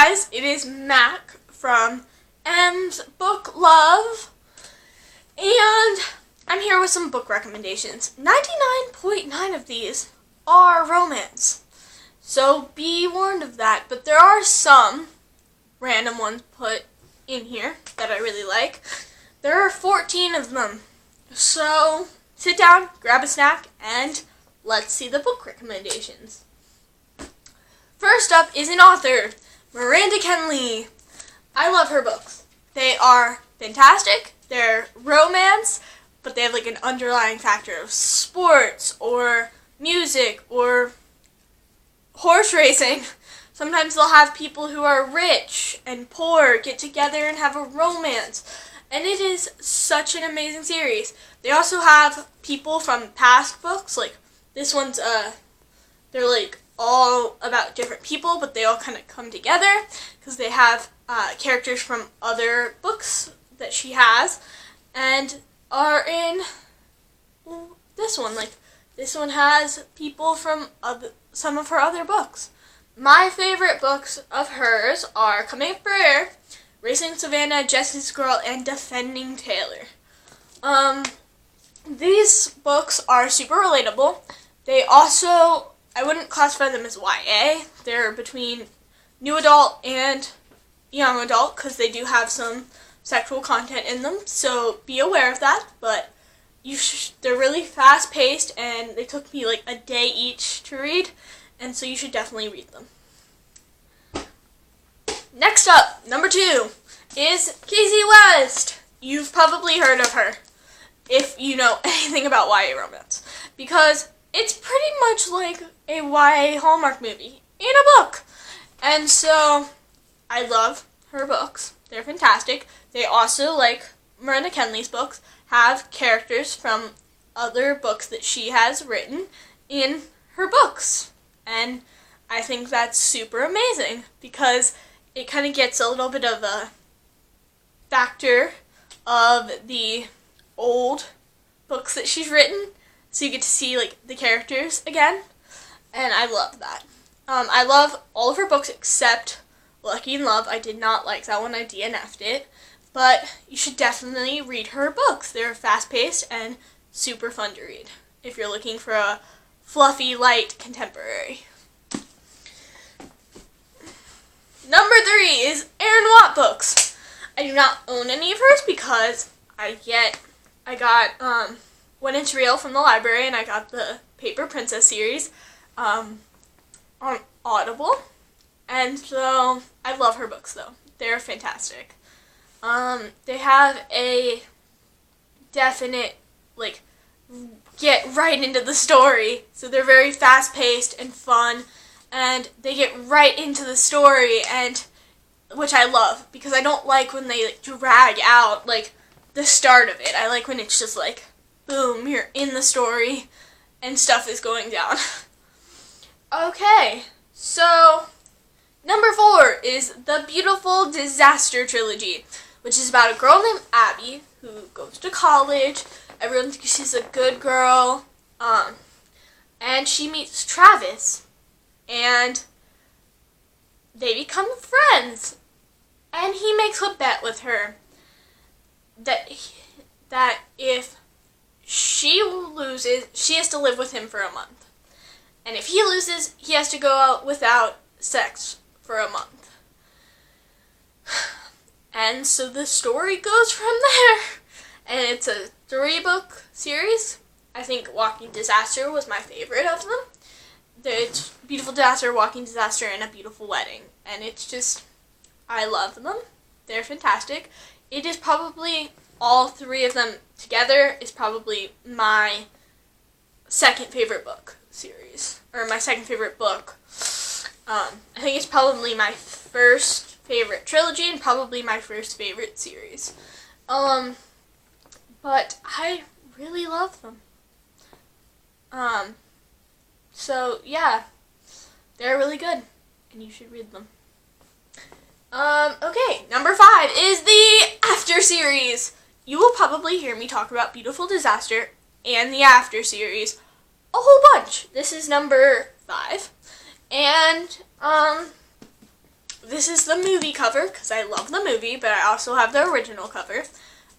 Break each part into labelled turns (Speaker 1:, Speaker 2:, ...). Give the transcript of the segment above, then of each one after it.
Speaker 1: guys, it is Mac from M's Book Love, and I'm here with some book recommendations. 99.9 of these are romance, so be warned of that, but there are some random ones put in here that I really like. There are 14 of them, so sit down, grab a snack, and let's see the book recommendations. First up is an author, Miranda Kenley. I love her books. They are fantastic. They're romance, but they have like an underlying factor of sports or music or horse racing. Sometimes they'll have people who are rich and poor get together and have a romance. And it is such an amazing series. They also have people from past books, like this one's they're like all about different people, but they all kind of come together because they have characters from other books that she has and are in this one. Like this one has people from some of her other books. My favorite books of hers are Coming Up for Air, Racing Savannah, Jesse's Girl, and Defending Taylor. These books are super relatable. They also, I wouldn't classify them as YA. They're between new adult and young adult because they do have some sexual content in them, so be aware of that, but they're really fast-paced, and they took me like a day each to read, and so you should definitely read them. Next up, number 2, is Casey West. You've probably heard of her if you know anything about YA romance, because it's pretty much like a YA Hallmark movie in a book. And so I love her books. They're fantastic. They also, like Miranda Kenley's books, have characters from other books that she has written in her books. And I think that's super amazing because it kind of gets a little bit of a factor of the old books that she's written, so you get to see like the characters again, and I love that. I love all of her books except Lucky in Love. I did not like that one. I DNF'd it, but you should definitely read her books. They're fast-paced and super fun to read if you're looking for a fluffy, light contemporary. Number 3 is Erin Watt books. I do not own any of hers because I got When It's Real from the library, and I got the Paper Princess series on Audible, and so I love her books though. They're fantastic. They have a definite, like, get right into the story, so they're very fast-paced and fun, and they get right into the story, and which I love, because I don't like when they like drag out like the start of it. I like when it's just like, boom, you're in the story and stuff is going down. Okay, so number 4 is The Beautiful Disaster Trilogy, which is about a girl named Abby who goes to college. Everyone thinks she's a good girl, and she meets Travis, and they become friends, and he makes a bet with her that if she loses, she has to live with him for a month. And if he loses, he has to go out without sex for a month. And so the story goes from there. And it's a 3-book series. I think Walking Disaster was my favorite of them. It's Beautiful Disaster, Walking Disaster, and A Beautiful Wedding. And it's just, I love them. They're fantastic. It is probably, all 3 of them together is probably my second favorite book series, or my second favorite book. I think it's probably my first favorite trilogy and probably my first favorite series. But I really love them. So yeah, they're really good, and you should read them. Okay, number 5 is the After series. You will probably hear me talk about Beautiful Disaster and the After series a whole bunch. This is number 5, and this is the movie cover, because I love the movie, but I also have the original cover.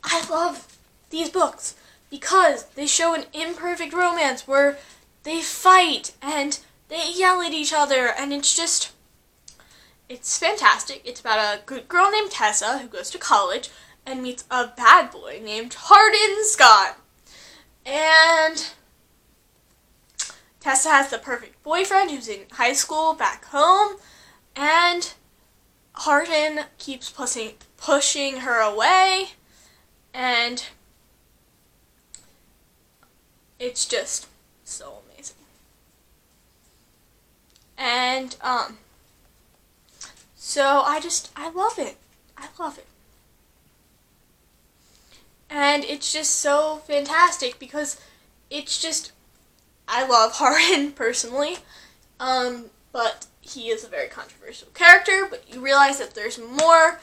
Speaker 1: I love these books because they show an imperfect romance where they fight and they yell at each other, and it's fantastic. It's about a good girl named Tessa who goes to college and meets a bad boy named Hardin Scott. And Tessa has the perfect boyfriend who's in high school back home, and Hardin keeps pushing her away, and it's just so amazing. And so I love it. I love it. And it's just so fantastic because I love Hardin personally, but he is a very controversial character, but you realize that there's more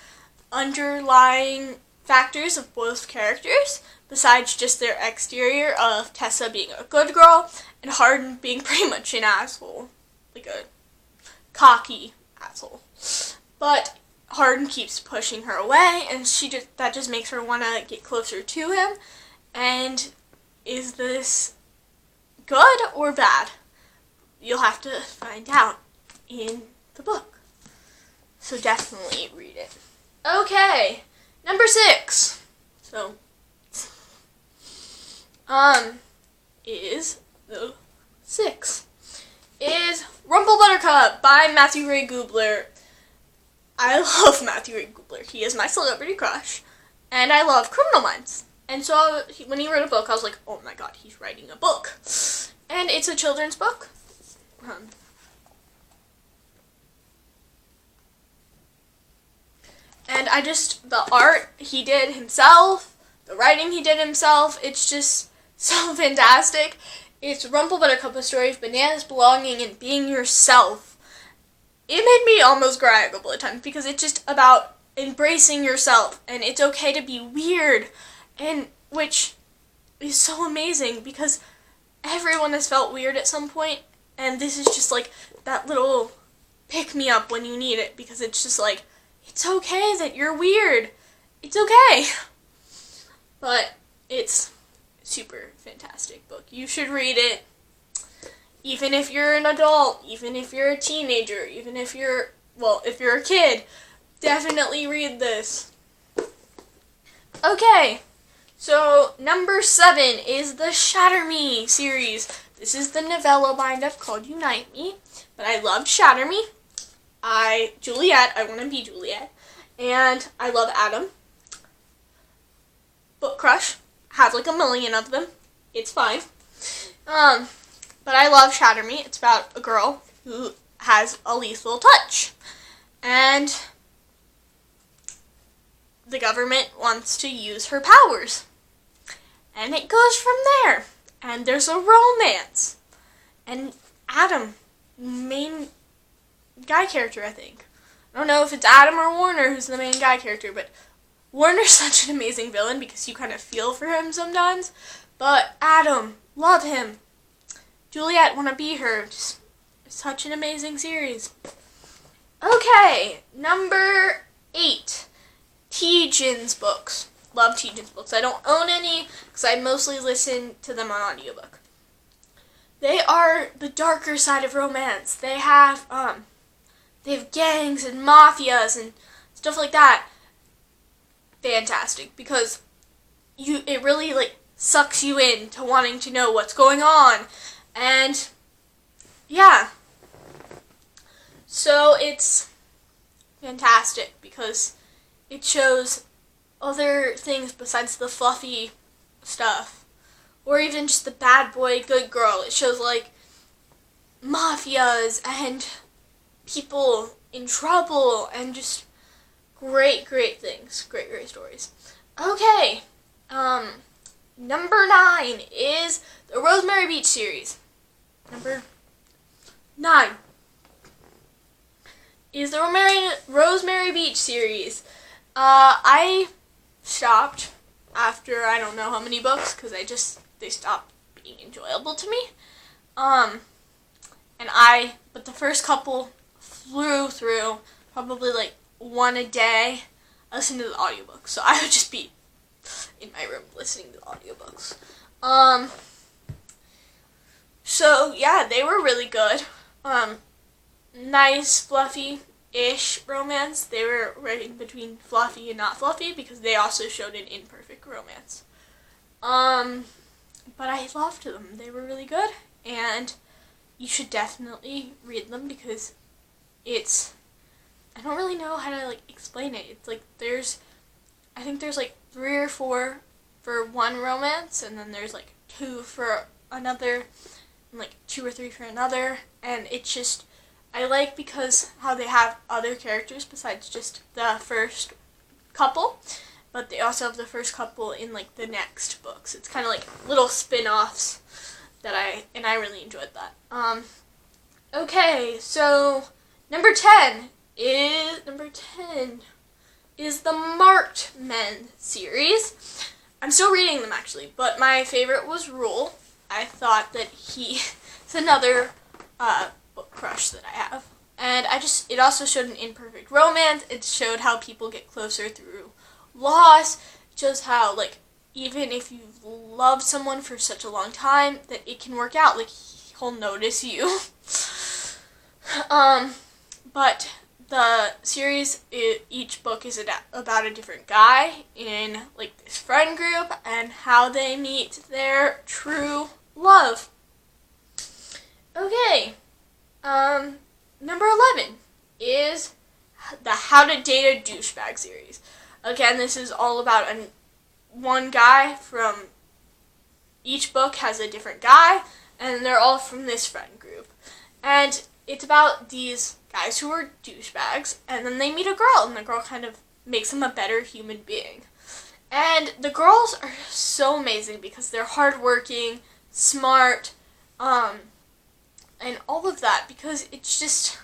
Speaker 1: underlying factors of both characters besides just their exterior of Tessa being a good girl and Hardin being pretty much an asshole, like a cocky asshole. But Hardin keeps pushing her away, and that just makes her want to get closer to him. And is this good or bad? You'll have to find out in the book. So definitely read it. Okay, number 6. So, is the 6 is Rumple Buttercup by Matthew Ray Gubler. I love Matthew Ray Gubler. He is my celebrity crush, and I love Criminal Minds. And so when he wrote a book, I was like, oh my god, he's writing a book. And it's a children's book. And the art he did himself, the writing he did himself, it's just so fantastic. It's Rumple Buttercup, a story of bananas, belonging, and being yourself. It made me almost cry a couple of times because it's just about embracing yourself, and it's okay to be weird, and which is so amazing because everyone has felt weird at some point, and this is just like that little pick-me-up when you need it, because it's just like, it's okay that you're weird. It's okay. But it's a super fantastic book. You should read it. Even if you're an adult, even if you're a teenager, even if you're a kid, definitely read this. Okay, so number 7 is the Shatter Me series. This is the novella bind-up called Unite Me, but I loved Shatter Me. I want to be Juliet, and I love Adam. Book crush, have like a million of them. It's fine. But I love Shatter Me. It's about a girl who has a lethal touch, and the government wants to use her powers. And it goes from there. And there's a romance. And Adam, main guy character, I think. I don't know if it's Adam or Warner who's the main guy character, but Warner's such an amazing villain because you kind of feel for him sometimes. But Adam, love him. Juliet, want to be her. Just such an amazing series. Okay, number 8. T-Jin's books. Love T-Jin's books. I don't own any because I mostly listen to them on audiobook. They are the darker side of romance. They have gangs and mafias and stuff like that. Fantastic, because it really like sucks you in to wanting to know what's going on. And yeah. So it's fantastic because it shows other things besides the fluffy stuff, or even just the bad boy, good girl. It shows like mafias and people in trouble and just great things, great stories. Okay, number 9 is the Rosemary Beach series. Number 9 is the Rosemary Beach series. I stopped after I don't know how many books because they stopped being enjoyable to me. But the first couple flew through. probably like one a day, I listen to the audiobooks. So I would just be in my room listening to the audiobooks. So yeah, they were really good. Nice, fluffy-ish romance. They were right in between fluffy and not fluffy because they also showed an imperfect romance. But I loved them. They were really good, and you should definitely read them because I don't really know how to like explain it. It's like I think there's like 3 or 4 for one romance, and then there's like 2 for another, and like 2 or 3 for another, and it's just, I like because how they have other characters besides just the first couple, but they also have the first couple in like the next books. It's kind of like little spin-offs and I really enjoyed that. Okay, so number 10 is the Marked Men series. I'm still reading them actually, but my favorite was Rule. I thought that he's another book crush that I have. And it also showed an imperfect romance. It showed how people get closer through loss. It shows how, like, even if you've loved someone for such a long time, that it can work out. Like, he'll notice you. But the series, each book is about a different guy in, like, this friend group and how they meet their true love. Okay. Number 11 is the How to Date a Douchebag series. Again, this is all about one guy from each book has a different guy, and they're all from this friend group. And it's about these guys who are douchebags, and then they meet a girl, and the girl kind of makes them a better human being. And the girls are so amazing because they're hardworking, smart, and all of that, because it's just,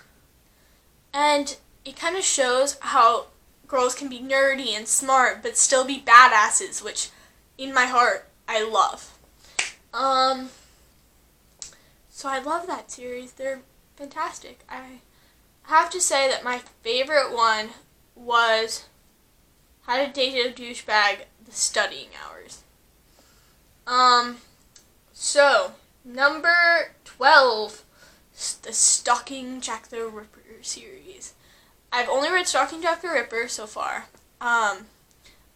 Speaker 1: and it kind of shows how girls can be nerdy and smart but still be badasses, which in my heart I love. So I love that series. They're fantastic. I have to say that my favorite one was How to Date a Douchebag, The Studying Hours. So number 12, the Stalking Jack the Ripper series. I've only read Stalking Jack the Ripper so far. I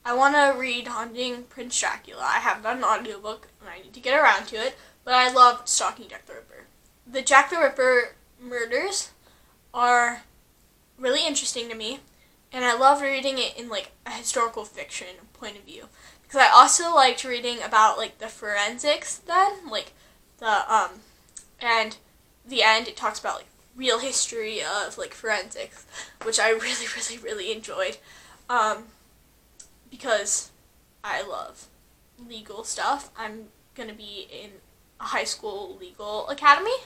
Speaker 1: want to read Haunting Prince Dracula. I have done an audiobook, and I need to get around to it, but I love Stalking Jack the Ripper. The Jack the Ripper murders are really interesting to me, and I love reading it in like a historical fiction point of view. Because I also liked reading about like the forensics then, like and the end it talks about like real history of like forensics, which I really, really, really enjoyed, because I love legal stuff. I'm gonna be in a high school legal academy,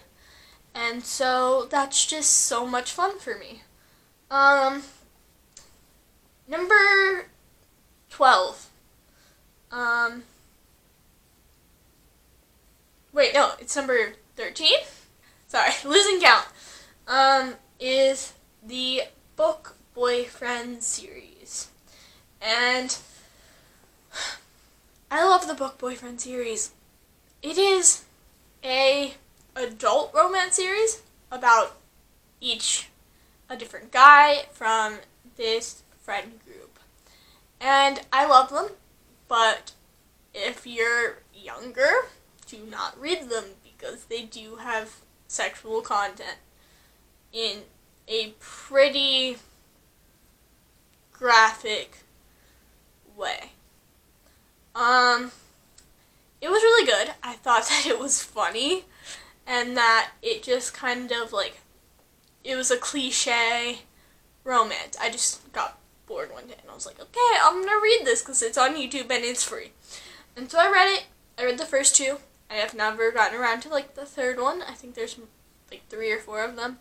Speaker 1: and so that's just so much fun for me. Number 12. Wait, no, it's number 13? Sorry, losing count. Is the Book Boyfriend series. And I love the Book Boyfriend series. It is a adult romance series about a different guy from this friend group. And I love them, but if you're younger, do not read them because they do have sexual content in a pretty graphic way. It was really good. I thought that it was funny and that it just kind of like, it was a cliche romance. I just got bored one day and I was like, okay, I'm gonna read this because it's on YouTube and it's free. And so I read it. I read the first 2. I have never gotten around to like the third one. I think there's like 3 or 4 of them,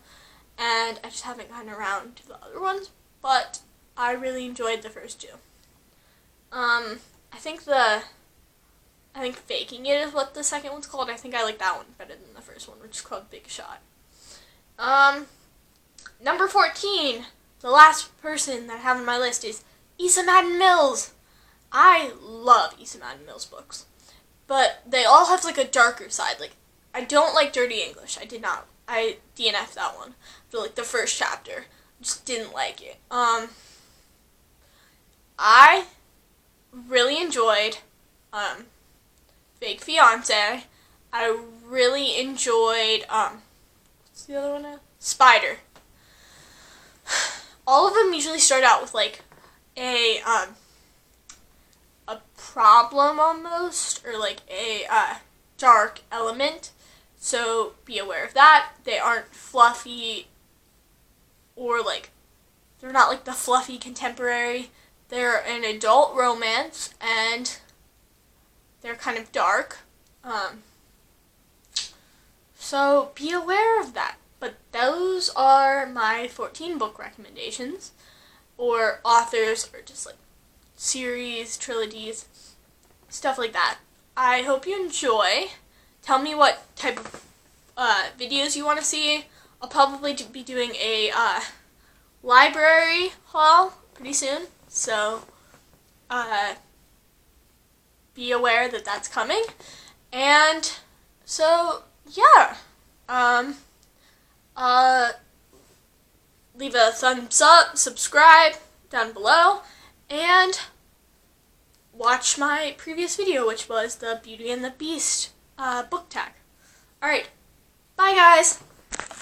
Speaker 1: and I just haven't gotten around to the other ones, but I really enjoyed the first 2. I think Faking It is what the second one's called. I think I like that one better than the first one, which is called Big Shot. Number 14, the last person that I have on my list is Issa Madden Mills. I love Issa Madden Mills books, but they all have like a darker side. Like, I don't like Dirty English. I DNF'd that one for like the first chapter. Just didn't like it. I really enjoyed Fake Fiance. I really enjoyed what's the other one now? Spider. All of them usually start out with like a problem almost, or like a dark element. So be aware of that. They aren't fluffy, or like they're not like the fluffy contemporary. They're an adult romance, and they're kind of dark. So be aware of that. But those are my 14 book recommendations, or authors, or just like series, trilogies, stuff like that. I hope you enjoy. Tell me what type of videos you want to see. I'll probably be doing a library haul pretty soon, so be aware that that's coming. And so yeah, leave a thumbs up, subscribe down below, and watch my previous video, which was the Beauty and the Beast book tag. Alright, bye guys!